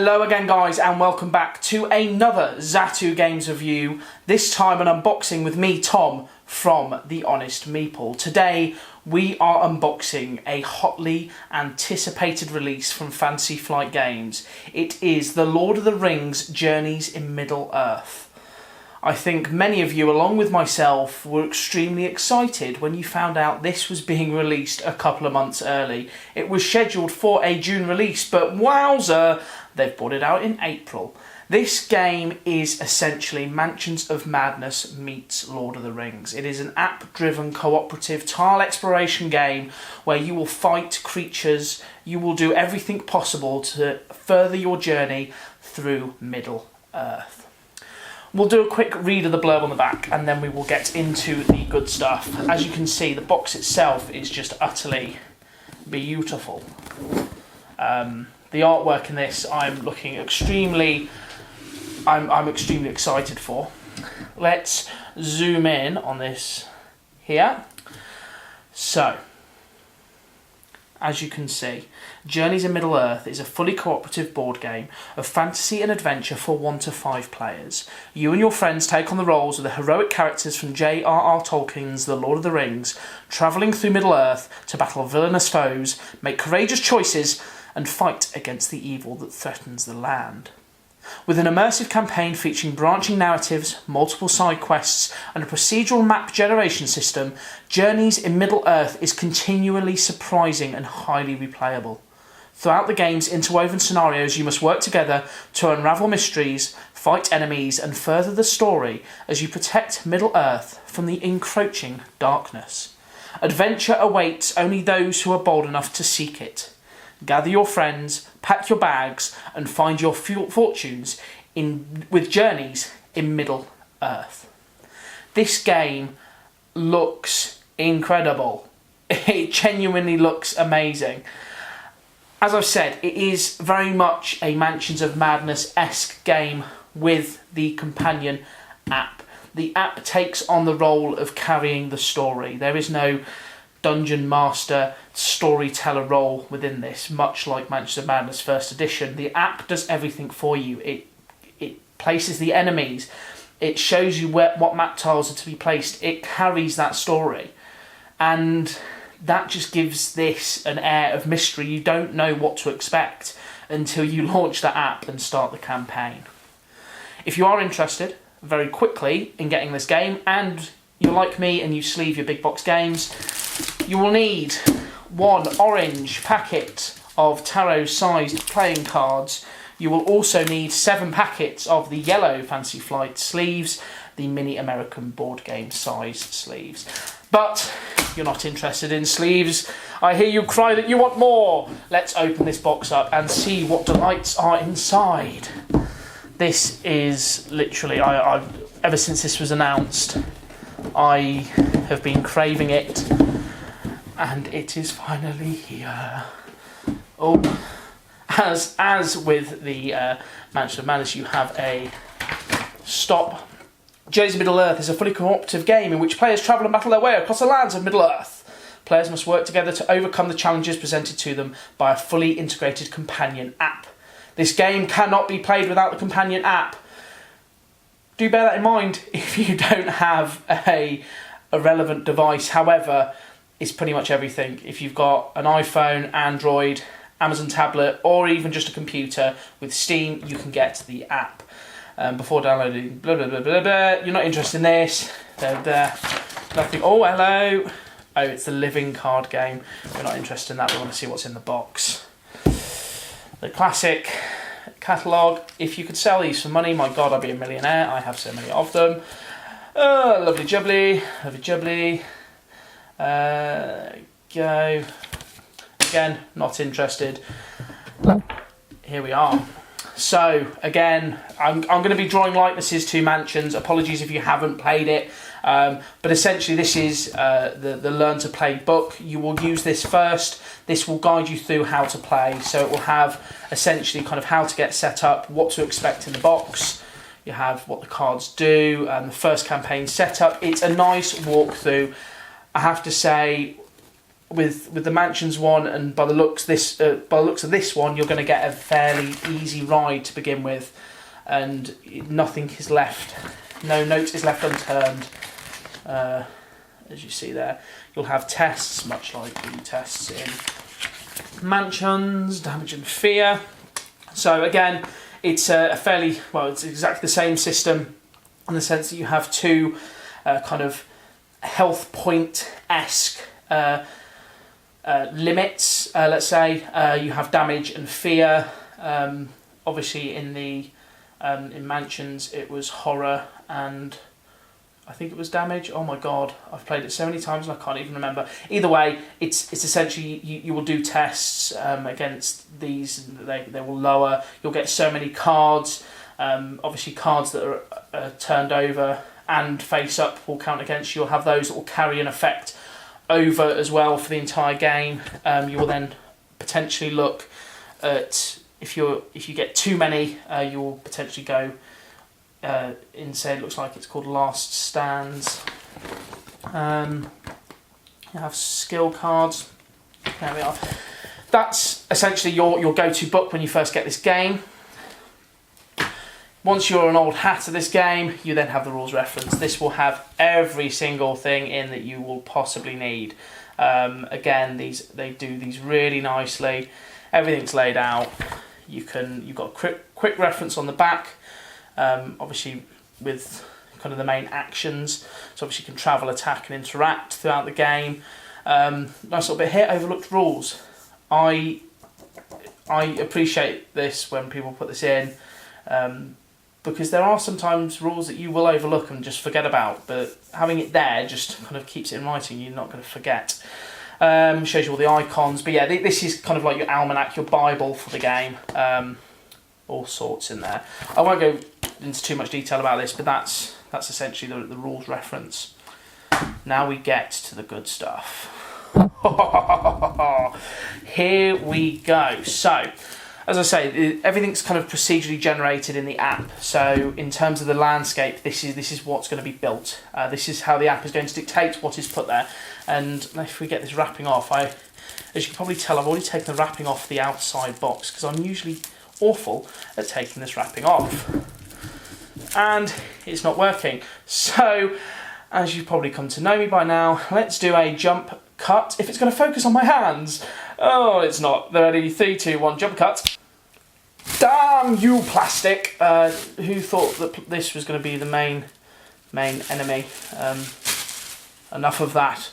Hello again guys and welcome back to another Zatu Games review, this time an unboxing with me, Tom, from the Honest Meeple. Today we are unboxing a hotly anticipated release from Fantasy Flight Games. It is The Lord of the Rings Journeys in Middle-earth. I think many of you, along with myself, were extremely excited when you found out this was being released a couple of months early. It was scheduled for a June release, but wowzer, they've brought it out in April. This game is essentially Mansions of Madness meets Lord of the Rings. It is an app-driven cooperative tile exploration game where you will fight creatures, you will do everything possible to further your journey through Middle-earth. We'll do a quick read of the blurb on the back and then we will get into the good stuff. As you can see, the box itself is just utterly beautiful. The artwork in this I'm extremely excited for. Let's zoom in on this here. So, as you can see, Journeys in Middle-earth is a fully cooperative board game of fantasy and adventure for 1 to 5 players. You and your friends take on the roles of the heroic characters from J.R.R. Tolkien's The Lord of the Rings, travelling through Middle-earth to battle villainous foes, make courageous choices, and fight against the evil that threatens the land. With an immersive campaign featuring branching narratives, multiple side quests, and a procedural map generation system, Journeys in Middle-earth is continually surprising and highly replayable. Throughout the game's interwoven scenarios, you must work together to unravel mysteries, fight enemies, and further the story as you protect Middle-earth from the encroaching darkness. Adventure awaits only those who are bold enough to seek it. Gather your friends, pack your bags, and find your fortunes with Journeys in Middle-earth. This game looks incredible. It genuinely looks amazing. As I've said, it is very much a Mansions of Madness-esque game with the companion app. The app takes on the role of carrying the story. There is no dungeon master, storyteller role within this, much like Mansions of Madness First Edition. The app does everything for you. It places the enemies, it shows you what map tiles are to be placed, it carries that story, and that just gives this an air of mystery. You don't know what to expect until you launch the app and start the campaign. If you are interested very quickly in getting this game, and you're like me and you sleeve your big box games, you will need 1 orange packet of tarot-sized playing cards. You will also need 7 packets of the yellow Fantasy Flight sleeves, the mini American board game size sleeves. But you're not interested in sleeves. I hear you cry that you want more. Let's open this box up and see what delights are inside. This is literally, ever since this was announced, I have been craving it, and it is finally here. Oh, as with the Mansions of Madness, you have a stop. Journeys in Middle-earth is a fully cooperative game in which players travel and battle their way across the lands of Middle-earth. Players must work together to overcome the challenges presented to them by a fully integrated companion app. This game cannot be played without the companion app. Do bear that in mind if you don't have a relevant device. However, it's pretty much everything. If you've got an iPhone, Android, Amazon tablet, or even just a computer with Steam, you can get the app. Before downloading, blah, blah, blah, blah, blah. You're not interested in this. Nothing. Oh, hello. Oh, it's the living card game. We're not interested in that. We want to see what's in the box. The classic catalogue. If you could sell these for money, my God, I'd be a millionaire. I have so many of them. Oh, lovely jubbly. Lovely jubbly. Go. Again, not interested. Here we are. So, again, I'm going to be drawing likenesses to Mansions. Apologies if you haven't played it. But essentially, this is the Learn to Play book. You will use this first. This will guide you through how to play. So it will have essentially kind of how to get set up, what to expect in the box. You have what the cards do, and the first campaign setup. It's a nice walkthrough. I have to say, with the Mansions one, and by the looks of this one, you're going to get a fairly easy ride to begin with, and nothing is left, no note is left unturned. As you see there, you'll have tests, much like the tests in Mansions, damage and fear. So again, it's it's exactly the same system in the sense that you have two kind of health point-esque limits, let's say. You have damage and fear. Obviously in in Mansions it was horror and I think it was damage. Oh my god, I've played it so many times and I can't even remember. Either way, it's essentially you will do tests against these. They will lower. You'll get so many cards. Obviously cards that are turned over and face up will count against you. You'll have those that will carry an effect over as well for the entire game. You will then potentially look at if you get too many, you will potentially go in, say, it looks like it's called Last Stands. You have skill cards. There we are. That's essentially your go-to book when you first get this game. Once you're an old hat of this game, you then have the rules reference. This will have every single thing in that you will possibly need. Again, they do these really nicely. Everything's laid out. You've got a quick reference on the back. Obviously with kind of the main actions, so obviously you can travel, attack and interact throughout the game. Nice little bit here, overlooked rules. I appreciate this when people put this in, because there are sometimes rules that you will overlook and just forget about, but having it there just kind of keeps it in writing, you're not going to forget. Shows you all the icons, but yeah, this is kind of like your almanac, your Bible for the game. All sorts in there. I won't go into too much detail about this, but that's essentially the rules reference. Now we get to the good stuff. Here we go. So, as I say, everything's kind of procedurally generated in the app. So, in terms of the landscape, this is what's going to be built. This is how the app is going to dictate what is put there. And if we get this wrapping off, as you can probably tell, I've already taken the wrapping off the outside box because I'm usually awful at taking this wrapping off, and it's not working. So, as you've probably come to know me by now, let's do a jump cut. If it's going to focus on my hands, oh, it's not. They're ready. 3, 2, 1, jump cut. Damn you, plastic! Who thought that this was going to be the main enemy? Enough of that.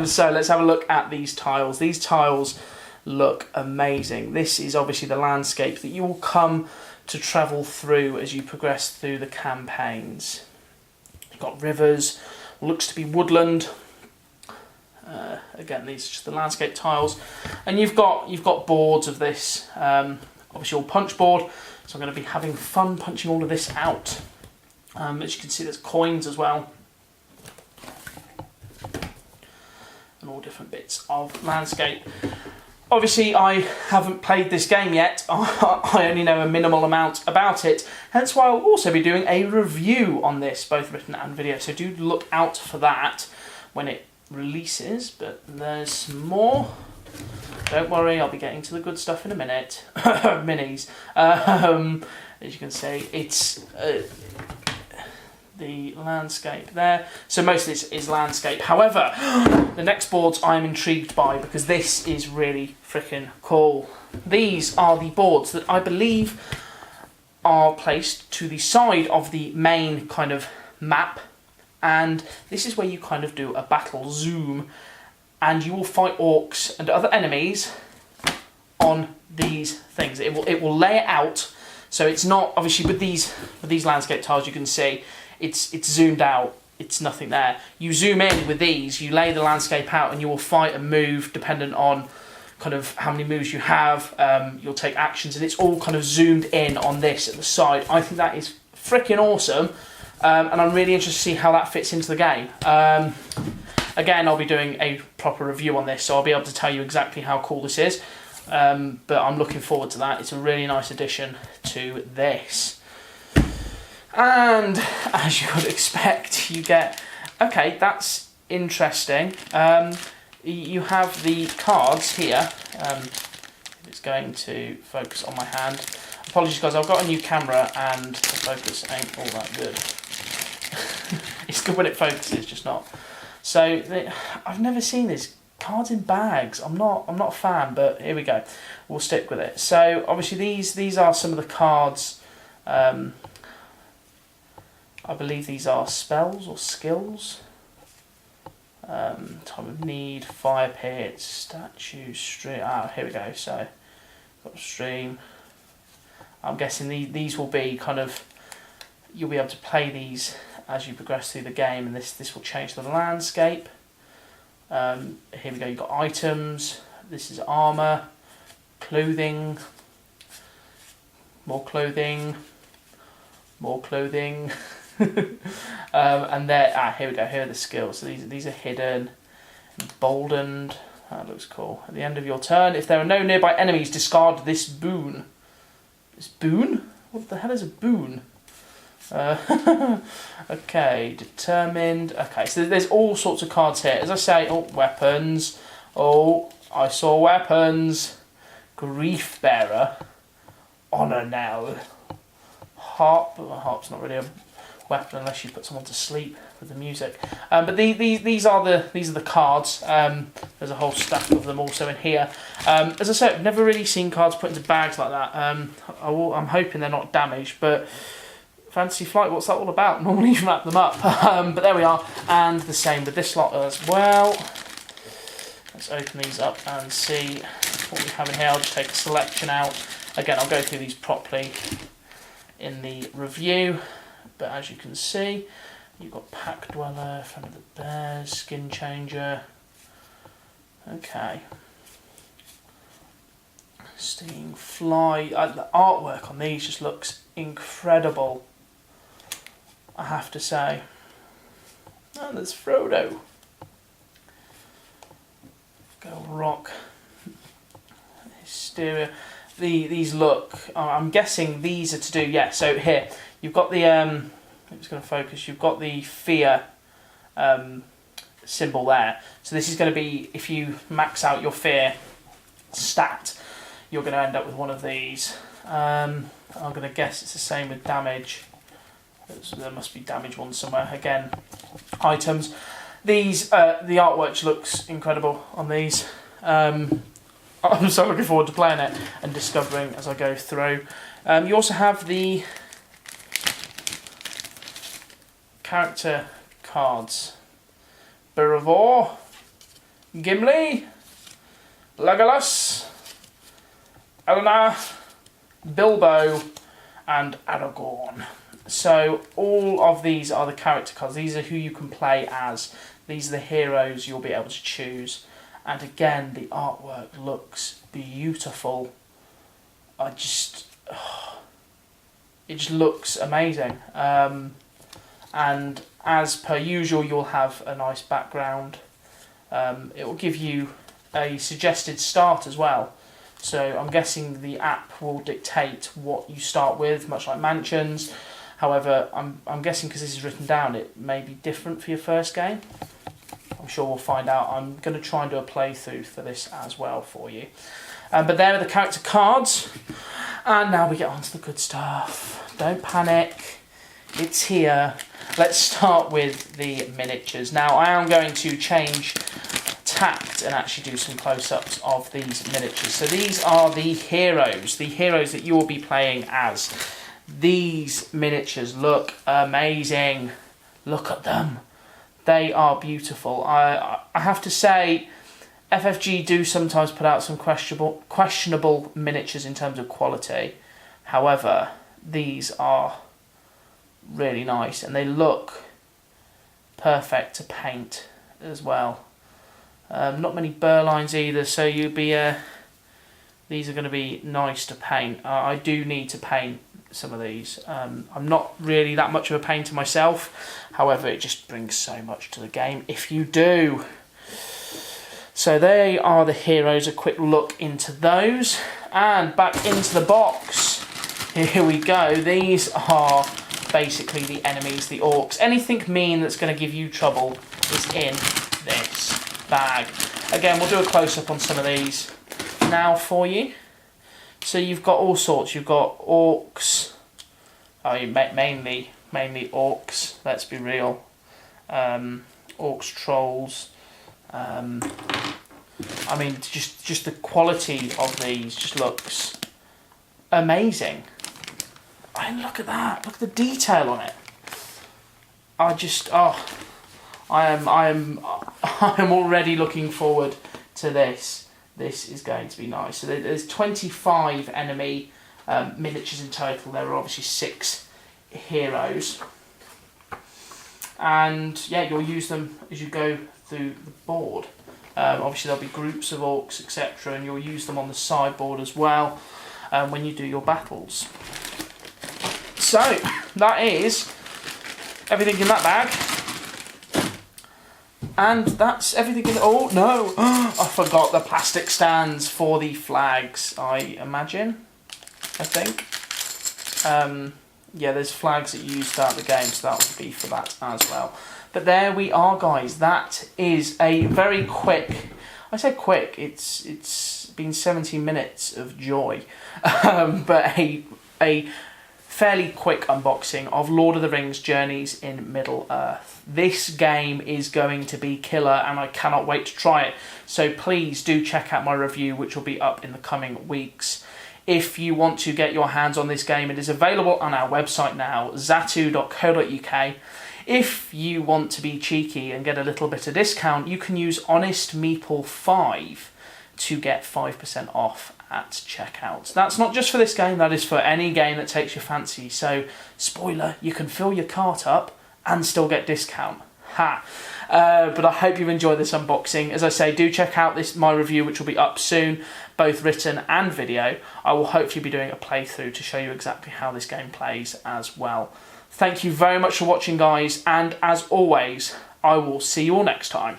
So let's have a look at these tiles. These tiles look amazing. This is obviously the landscape that you will come to travel through as you progress through the campaigns. You've got rivers, looks to be woodland. Again, these are just the landscape tiles, and you've got boards of this. Obviously, all punch board. So I'm going to be having fun punching all of this out. As you can see, there's coins as well, and all different bits of landscape. Obviously, I haven't played this game yet. I only know a minimal amount about it, hence why I'll also be doing a review on this, both written and video, so do look out for that when it releases. But there's more. Don't worry, I'll be getting to the good stuff in a minute. Minis. As you can see, it's the landscape there. So most of this is landscape. However, the next boards I'm intrigued by because this is really freaking cool. These are the boards that I believe are placed to the side of the main kind of map, and this is where you kind of do a battle zoom, and you will fight orcs and other enemies on these things. It will lay it out, so it's not obviously with these landscape tiles you can see it's zoomed out. It's nothing there. You zoom in with these, you lay the landscape out, and you will fight and move dependent on kind of how many moves you have. You'll take actions, and it's all kind of zoomed in on this at the side. I think that is freaking awesome, and I'm really interested to see how that fits into the game. Again, I'll be doing a proper review on this, so I'll be able to tell you exactly how cool this is. But I'm looking forward to that. It's a really nice addition to this. And as you would expect, you get, okay, that's interesting. you have the cards here. If it's going to focus on my hand. Apologies guys, I've got a new camera and the focus ain't all that good. It's good when it focuses, just not. So I've never seen this. Cards in bags. I'm not a fan, but here we go. We'll stick with it. So obviously these are some of the cards. I believe these are spells or skills. Time of need, fire pits, statue, stream. Here we go. So got stream. I'm guessing these will be kind of, you'll be able to play these as you progress through the game, and this will change the landscape. Here we go. You've got items. This is armor, clothing, more clothing, more clothing. And there, here we go. Here are the skills. So these are hidden, emboldened. That looks cool. At the end of your turn, if there are no nearby enemies, discard this boon. This boon? What the hell is a boon? Okay, determined. Okay, so there's all sorts of cards here. As I say, oh, weapons. Oh, I saw weapons. Grief bearer. Honor knell. Harp. Well, harp's not really a weapon unless you put someone to sleep with the music. But these are the cards. There's a whole stack of them also in here. As I said, I've never really seen cards put into bags like that. I'm hoping they're not damaged, but Fantasy Flight, what's that all about? Normally you wrap them up. But there we are, and the same with this lot as well. Let's open these up and see what we have in here. I'll just take a selection out. Again, I'll go through these properly in the review. But as you can see, you've got Pack Dweller, Friend of the Bears, Skin Changer. Okay. Sting Fly. The artwork on these just looks incredible, I have to say. And there's Frodo. Go Rock. Hysteria. These look, I'm guessing these are to do, yeah, so here, you've got the, I'm just going to focus, you've got the fear symbol there. So this is going to be, if you max out your fear stat, you're going to end up with one of these. I'm going to guess it's the same with damage. So there must be damage one somewhere. Again, items. These, the artwork looks incredible on these. I'm so looking forward to playing it and discovering as I go through. You also have the character cards. Beravor, Gimli, Legolas, Elena, Bilbo, and Aragorn. So all of these are the character cards. These are who you can play as. These are the heroes you'll be able to choose. And again, the artwork looks beautiful. It just looks amazing. And as per usual, you'll have a nice background. It will give you a suggested start as well. So I'm guessing the app will dictate what you start with, much like Mansions. However, I'm guessing because this is written down, it may be different for your first game. I'm sure we'll find out. I'm going to try and do a playthrough for this as well for you. But there are the character cards. And now we get on to the good stuff. Don't panic. It's here. Let's start with the miniatures. Now, I am going to change tact and actually do some close-ups of these miniatures. So these are the heroes that you will be playing as. These miniatures look amazing. Look at them. They are beautiful. I have to say, FFG do sometimes put out some questionable miniatures in terms of quality. However, these are really nice and they look perfect to paint as well. Not many burr lines either, so you'd be these are going to be nice to paint. I do need to paint some of these. I'm not really that much of a painter myself, however it just brings so much to the game if you do. So they are the heroes, a quick look into those, and back into the box. Here we go. These are basically the enemies, the orcs. Anything mean that's going to give you trouble is in this bag. Again, we'll do a close-up on some of these now for you. So you've got all sorts. You've got orcs. Mainly orcs. Let's be real. Orcs, trolls. I mean, just the quality of these just looks amazing. I mean, look at that. Look at the detail on it. I am already looking forward to this. This is going to be nice. So there's 25 enemy miniatures in total. There are obviously 6 heroes. And yeah, you'll use them as you go through the board. Obviously there'll be groups of orcs, etc. And you'll use them on the sideboard as well when you do your battles. So, that is everything in that bag. And that's everything in... Oh, no! I forgot the plastic stands for the flags, I imagine. I think. Yeah, there's flags that you use throughout the game, so that would be for that as well. But there we are, guys. That is a very quick... I say quick, it's been 17 minutes of joy. But a fairly quick unboxing of Lord of the Rings Journeys in Middle-earth. This game is going to be killer and I cannot wait to try it. So please do check out my review, which will be up in the coming weeks. If you want to get your hands on this game, it is available on our website now, zatu.co.uk. If you want to be cheeky and get a little bit of discount, you can use Honest Meeple 5 to get 5% off at checkout. That's not just for this game, that is for any game that takes your fancy. So, spoiler, you can fill your cart up and still get discount. Ha! But I hope you've enjoyed this unboxing. As I say, do check out my review, which will be up soon, both written and video. I will hopefully be doing a playthrough to show you exactly how this game plays as well. Thank you very much for watching, guys, and as always, I will see you all next time.